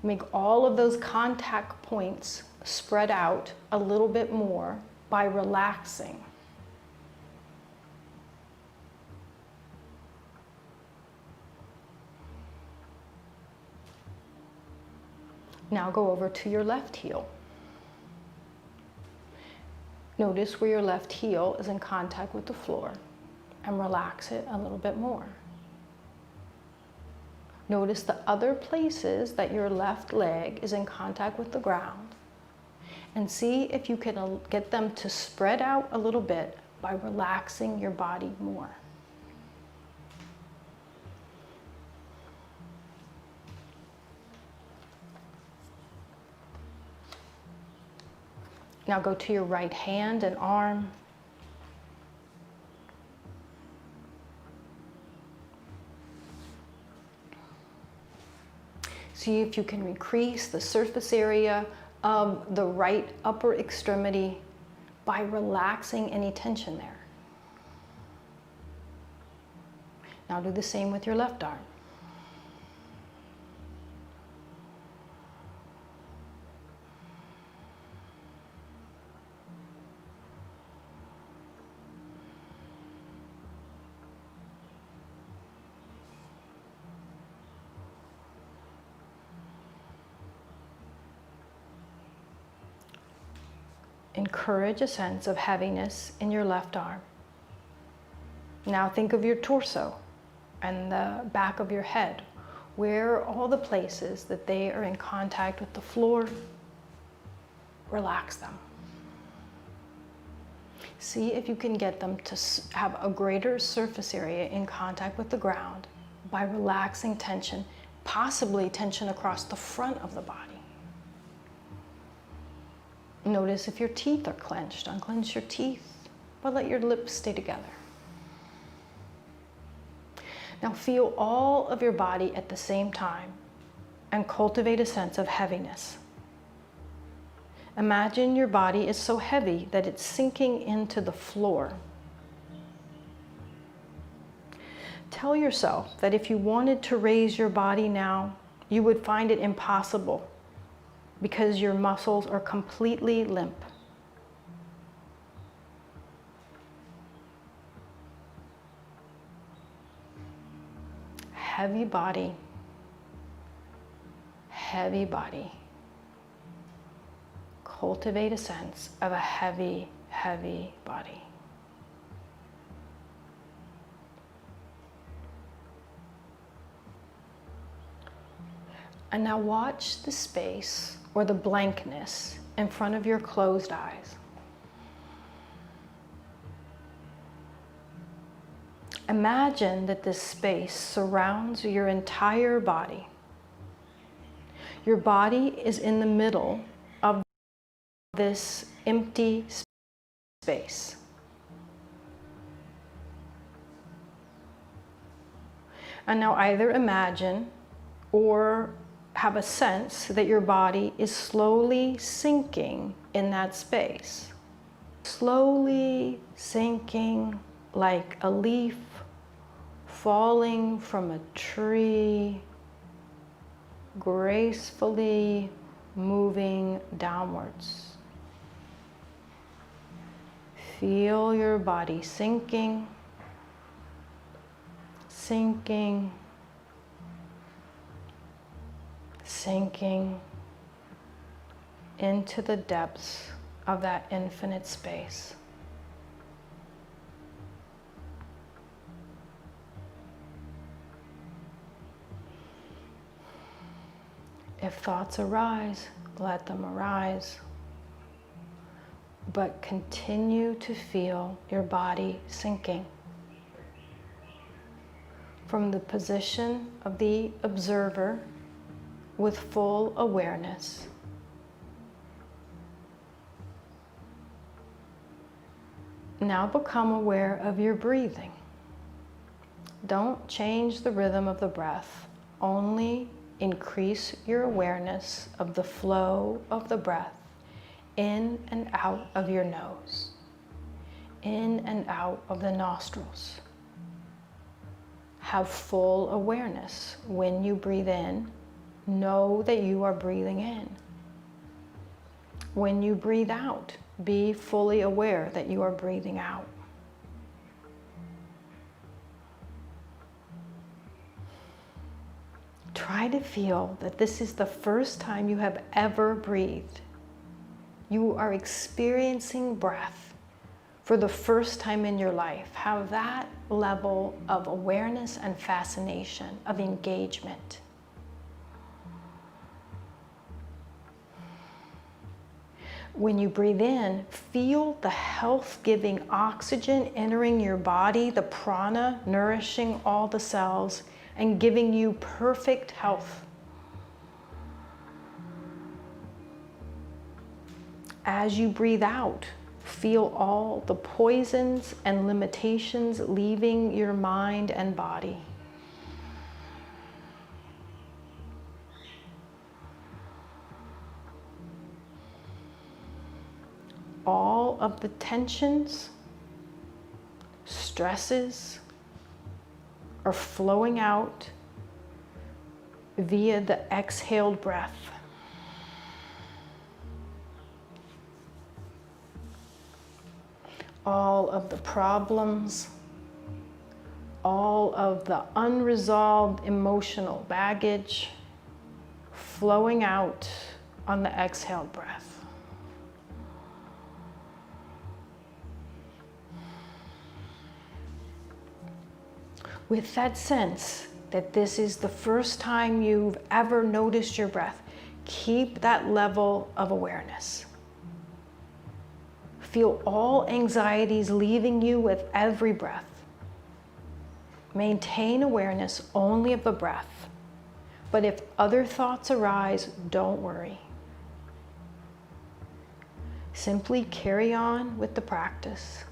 Make all of those contact points spread out a little bit more by relaxing. Now go over to your left heel. Notice where your left heel is in contact with the floor and relax it a little bit more. Notice the other places that your left leg is in contact with the ground, and see if you can get them to spread out a little bit by relaxing your body more. Now go to your right hand and arm. See if you can increase the surface area of the right upper extremity by relaxing any tension there. Now do the same with your left arm. Encourage a sense of heaviness in your left arm. Now think of your torso and the back of your head. Where are all the places that they are in contact with the floor? Relax them. See if you can get them to have a greater surface area in contact with the ground by relaxing tension, possibly tension across the front of the body. Notice if your teeth are clenched. Unclench your teeth, but let your lips stay together. Now feel all of your body at the same time and cultivate a sense of heaviness. Imagine your body is so heavy that it's sinking into the floor. Tell yourself that if you wanted to raise your body now, you would find it impossible, because your muscles are completely limp. Heavy body, heavy body. Cultivate a sense of a heavy, heavy body. And now watch the space or the blankness in front of your closed eyes. Imagine that this space surrounds your entire body. Your body is in the middle of this empty space. And now either imagine or have a sense that your body is slowly sinking in that space. Slowly sinking like a leaf falling from a tree, gracefully moving downwards. Feel your body sinking, sinking, sinking into the depths of that infinite space. If thoughts arise, let them arise. But continue to feel your body sinking. From the position of the observer with full awareness. Now become aware of your breathing. Don't change the rhythm of the breath, only increase your awareness of the flow of the breath in and out of your nose, in and out of the nostrils. Have full awareness. When you breathe in, know that you are breathing in. When you breathe out, be fully aware that you are breathing out. Try to feel that this is the first time you have ever breathed. You are experiencing breath for the first time in your life. Have that level of awareness and fascination, of engagement. When you breathe in, feel the health-giving oxygen entering your body, the prana nourishing all the cells and giving you perfect health. As you breathe out, feel all the poisons and limitations leaving your mind and body. All of the tensions, stresses are flowing out via the exhaled breath. All of the problems, all of the unresolved emotional baggage flowing out on the exhaled breath. With that sense that this is the first time you've ever noticed your breath, keep that level of awareness. Feel all anxieties leaving you with every breath. Maintain awareness only of the breath. But if other thoughts arise, don't worry. Simply carry on with the practice.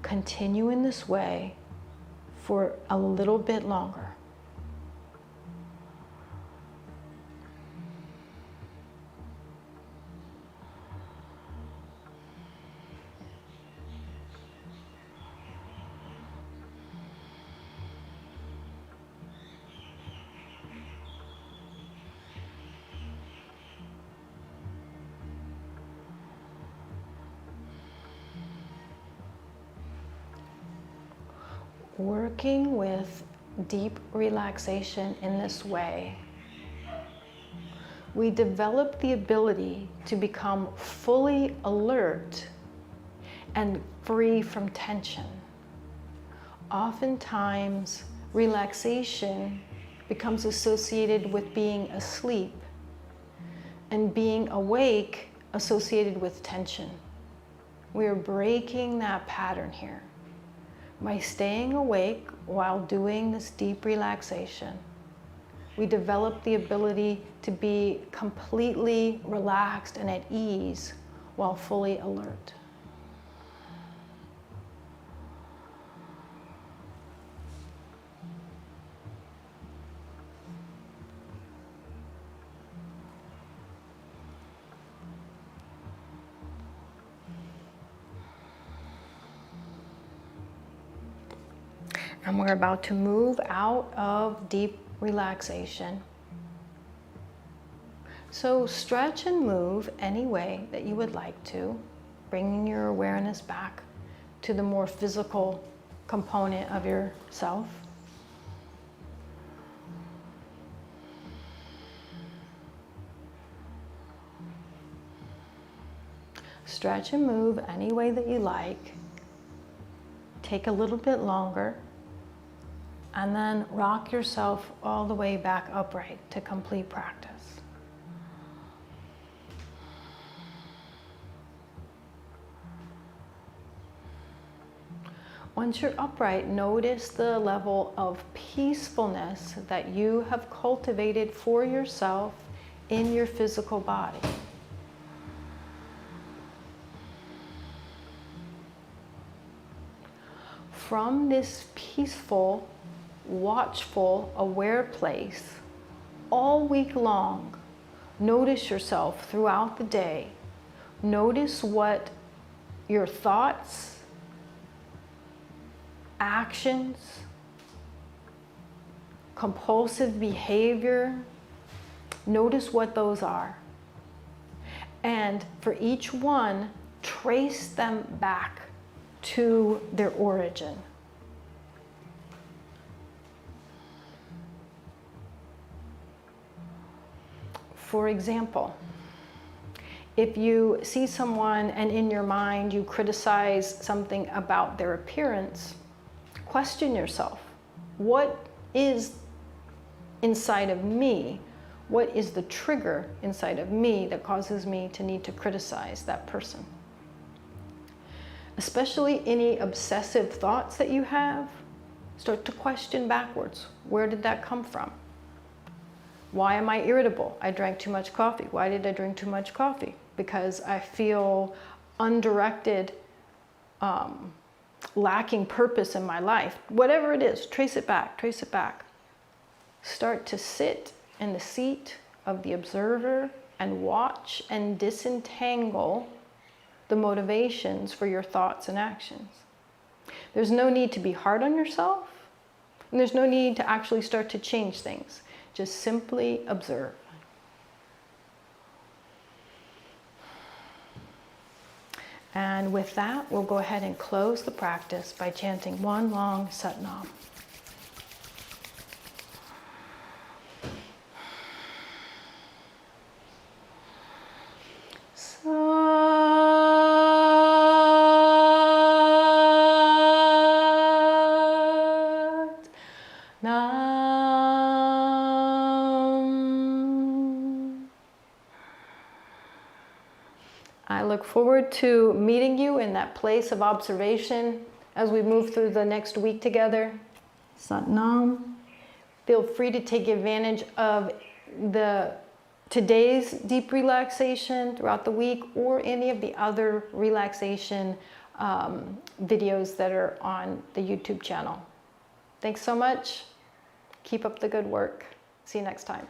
Continue in this way for a little bit longer. Working with deep relaxation in this way, we develop the ability to become fully alert and free from tension. Oftentimes, relaxation becomes associated with being asleep, and being awake associated with tension. We are breaking that pattern here. By staying awake while doing this deep relaxation, we develop the ability to be completely relaxed and at ease while fully alert. And we're about to move out of deep relaxation. So stretch and move any way that you would like to, bringing your awareness back to the more physical component of yourself. Stretch and move any way that you like. Take a little bit longer, and then rock yourself all the way back upright to complete practice. Once you're upright, notice the level of peacefulness that you have cultivated for yourself in your physical body. From this peaceful, watchful, aware place, all week long, notice yourself throughout the day. Notice what your thoughts, actions, compulsive behavior, notice what those are. And for each one, trace them back to their origin. For example, if you see someone and in your mind you criticize something about their appearance, question yourself, what is inside of me? What is the trigger inside of me that causes me to need to criticize that person? Especially any obsessive thoughts that you have, start to question backwards. Where did that come from? Why am I irritable? I drank too much coffee. Why did I drink too much coffee? Because I feel undirected, lacking purpose in my life. Whatever it is, trace it back, trace it back. Start to sit in the seat of the observer and watch and disentangle the motivations for your thoughts and actions. There's no need to be hard on yourself, and there's no need to actually start to change things. Just simply observe. And with that, we'll go ahead and close the practice by chanting one long Sat Nam. I look forward to meeting you in that place of observation as we move through the next week together. Sat Nam. Feel free to take advantage of today's deep relaxation throughout the week, or any of the other relaxation videos that are on the YouTube channel. Thanks so much. Keep up the good work. See you next time.